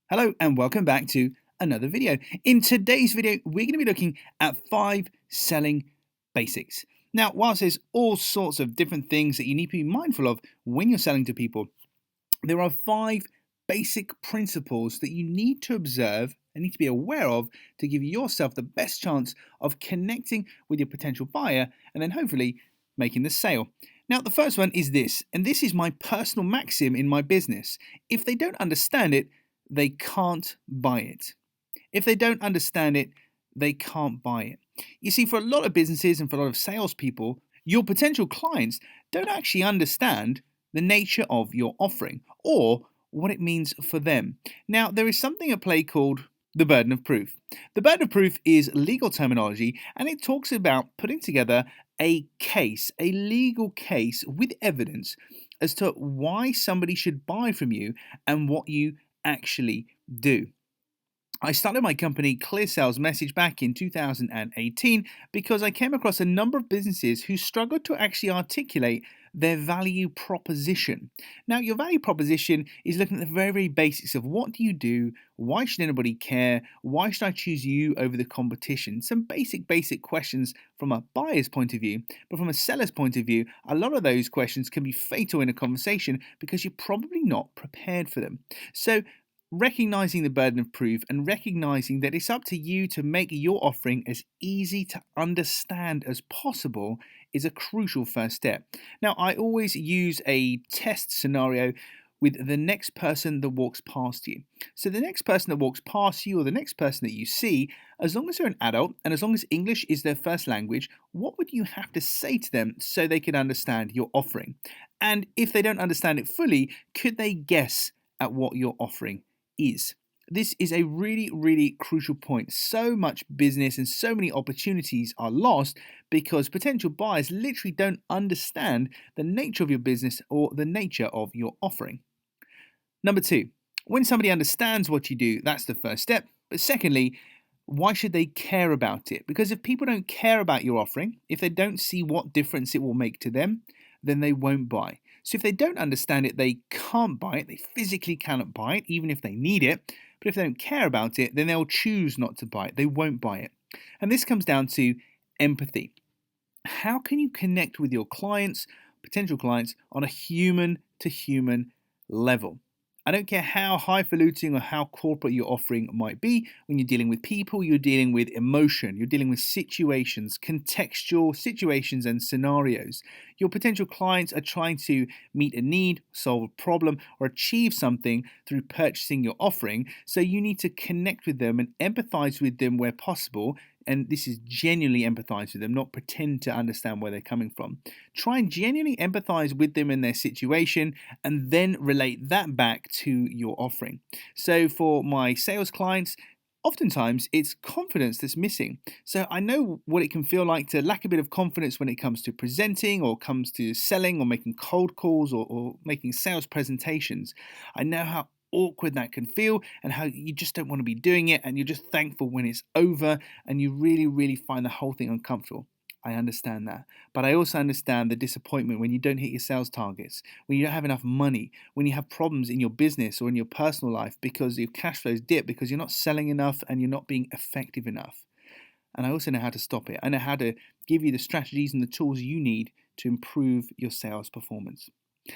Hello and welcome back to another video. In today's video, we're going to be looking at 5 selling basics. Now, whilst there's all sorts of different things that you need to be mindful of when you're selling to people, there are 5 basic principles that you need to observe and need to be aware of to give yourself the best chance of connecting with your potential buyer and then hopefully making the sale. Now, the first one is this, and this is my personal maxim in my business. If they don't understand it, they can't buy it. If they don't understand it, they can't buy it. You see, for a lot of businesses and for a lot of salespeople, your potential clients don't actually understand the nature of your offering or what it means for them. Now, there is something at play called the burden of proof. The burden of proof is legal terminology, and it talks about putting together a case, a legal case with evidence as to why somebody should buy from you and what you actually do. I started my company Clear Sales Message back in 2018 because I came across a number of businesses who struggled to actually articulate their value proposition. Now, your value proposition is looking at the very, very basics of what do you do, why should anybody care, why should I choose you over the competition? Some basic questions from a buyer's point of view, but from a seller's point of view, a lot of those questions can be fatal in a conversation because you're probably not prepared for them. So, recognizing the burden of proof and recognizing that it's up to you to make your offering as easy to understand as possible is a crucial first step. Now, I always use a test scenario with the next person that walks past you. So, the next person that walks past you or the next person that you see, as long as they're an adult and as long as English is their first language, what would you have to say to them so they can understand your offering? And if they don't understand it fully, could they guess at what you're offering is? This is a really, really crucial point. So much business and so many opportunities are lost because potential buyers literally don't understand the nature of your business or the nature of your offering. Number 2, when somebody understands what you do, that's the first step. But secondly, why should they care about it? Because if people don't care about your offering, if they don't see what difference it will make to them, then they won't buy. So if they don't understand it, they can't buy it. They physically cannot buy it, even if they need it. But if they don't care about it, then they'll choose not to buy it. They won't buy it. And this comes down to empathy. How can you connect with your clients, potential clients, on a human-to-human level? I don't care how highfalutin or how corporate your offering might be. When you're dealing with people, you're dealing with emotion, you're dealing with situations, contextual situations and scenarios. Your potential clients are trying to meet a need, solve a problem, or achieve something through purchasing your offering. So you need to connect with them and empathize with them where possible. And this is genuinely empathize with them, not pretend to understand where they're coming from. Try and genuinely empathize with them in their situation and then relate that back to your offering. So for my sales clients, oftentimes it's confidence that's missing. So I know what it can feel like to lack a bit of confidence when it comes to presenting or comes to selling or making cold calls or making sales presentations. I know how awkward that can feel and how you just don't want to be doing it and you're just thankful when it's over and you really find the whole thing uncomfortable. I understand that. But I also understand the disappointment when you don't hit your sales targets, when you don't have enough money, when you have problems in your business or in your personal life because your cash flows dip because you're not selling enough and you're not being effective enough. And I also know how to stop it. I know how to give you the strategies and the tools you need to improve your sales performance.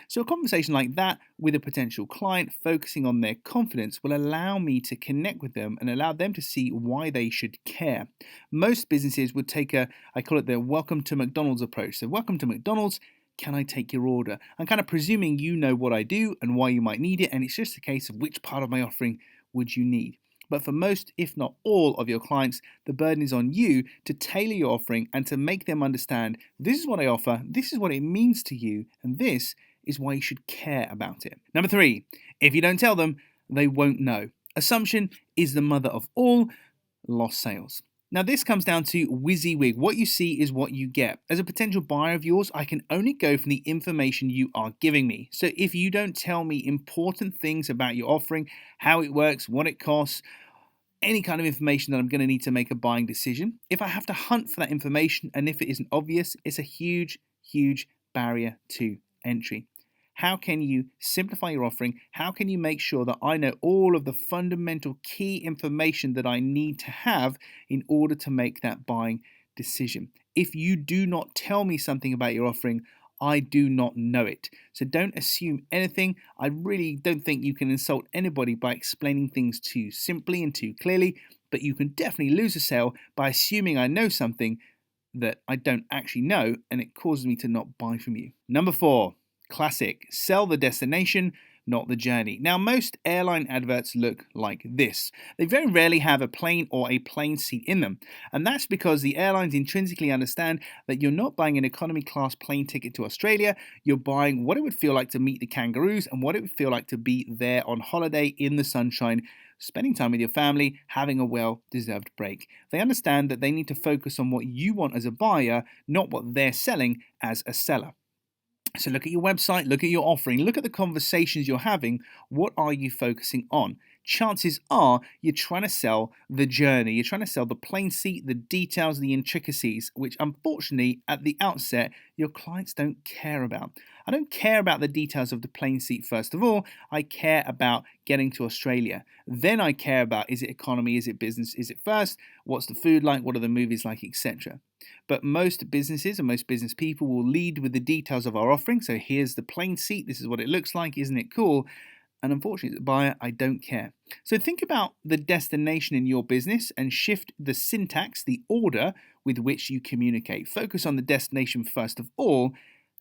So a conversation like that with a potential client focusing on their confidence will allow me to connect with them and allow them to see why they should care. Most businesses would take I call it the welcome to McDonald's approach. So welcome to McDonald's, can I take your order? I'm kind of presuming you know what I do and why you might need it, and it's just a case of which part of my offering would you need. But for most, if not all, of your clients, the burden is on you to tailor your offering and to make them understand this is what I offer, this is what it means to you, and this is why you should care about it. Number 3, if you don't tell them, they won't know. Assumption is the mother of all lost sales. Now this comes down to WYSIWYG. What you see is what you get. As a potential buyer of yours, I can only go from the information you are giving me. So if you don't tell me important things about your offering, how it works, what it costs, any kind of information that I'm going to need to make a buying decision, if I have to hunt for that information and if it isn't obvious, it's a huge barrier to entry. How can you simplify your offering? How can you make sure that I know all of the fundamental key information that I need to have in order to make that buying decision? If you do not tell me something about your offering, I do not know it. So don't assume anything. I really don't think you can insult anybody by explaining things too simply and too clearly, but you can definitely lose a sale by assuming I know something that I don't actually know, and it causes me to not buy from you. Number 4, classic, sell the destination, not the journey. Now, most airline adverts look like this. They very rarely have a plane or a plane seat in them, and that's because the airlines intrinsically understand that you're not buying an economy class plane ticket to Australia, you're buying what it would feel like to meet the kangaroos and what it would feel like to be there on holiday in the sunshine, spending time with your family, having a well-deserved break. They understand that they need to focus on what you want as a buyer, not what they're selling as a seller. So look at your website, look at your offering, look at the conversations you're having. What are you focusing on? Chances are you're trying to sell the journey. You're trying to sell the plane seat, the details, the intricacies, which unfortunately at the outset, your clients don't care about. I don't care about the details of the plane seat first of all. I care about getting to Australia. Then I care about, is it economy, is it business, is it first? What's the food like? What are the movies like, etc. But most businesses and most business people will lead with the details of our offering. So here's the plane seat. This is what it looks like. Isn't it cool? And unfortunately, as a buyer, I don't care. So think about the destination in your business and shift the syntax, the order with which you communicate. Focus on the destination first of all,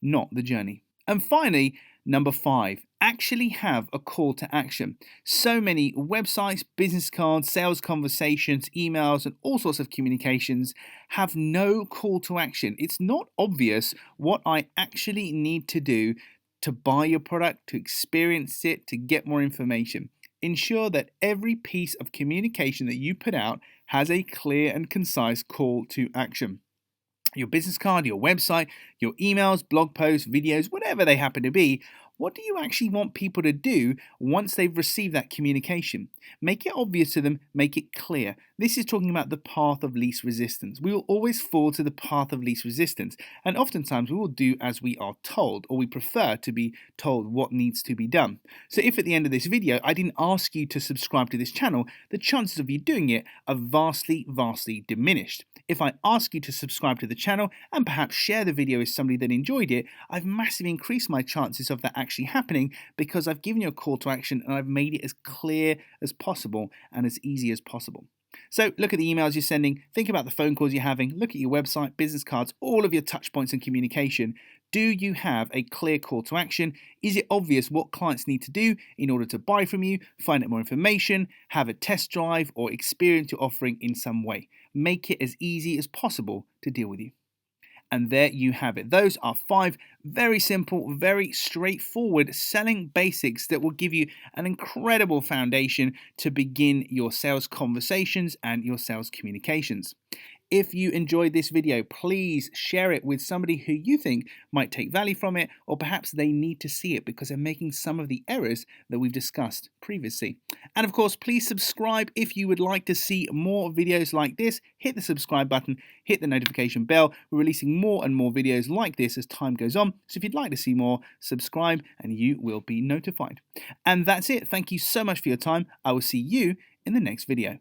not the journey. And finally, number 5, actually have a call to action. So many websites, business cards, sales conversations, emails, and all sorts of communications have no call to action. It's not obvious what I actually need to do to buy your product, to experience it, to get more information. Ensure that every piece of communication that you put out has a clear and concise call to action. Your business card, your website, your emails, blog posts, videos, whatever they happen to be, what do you actually want people to do once they've received that communication? Make it obvious to them, make it clear. This is talking about the path of least resistance. We will always fall to the path of least resistance, and oftentimes we will do as we are told, or we prefer to be told what needs to be done. So if at the end of this video I didn't ask you to subscribe to this channel, the chances of you doing it are vastly, vastly diminished. If I ask you to subscribe to the channel and perhaps share the video with somebody that enjoyed it, I've massively increased my chances of that actually happening because I've given you a call to action and I've made it as clear as possible and as easy as possible. So look at the emails you're sending, think about the phone calls you're having, look at your website, business cards, all of your touch points and communication. Do you have a clear call to action? Is it obvious what clients need to do in order to buy from you, find out more information, have a test drive, or experience your offering in some way? Make it as easy as possible to deal with you. And there you have it. Those are 5 very simple, very straightforward selling basics that will give you an incredible foundation to begin your sales conversations and your sales communications. If you enjoyed this video, please share it with somebody who you think might take value from it, or perhaps they need to see it because they're making some of the errors that we've discussed previously. And of course, please subscribe if you would like to see more videos like this. Hit the subscribe button, hit the notification bell. We're releasing more and more videos like this as time goes on. So if you'd like to see more, subscribe and you will be notified. And that's it. Thank you so much for your time. I will see you in the next video.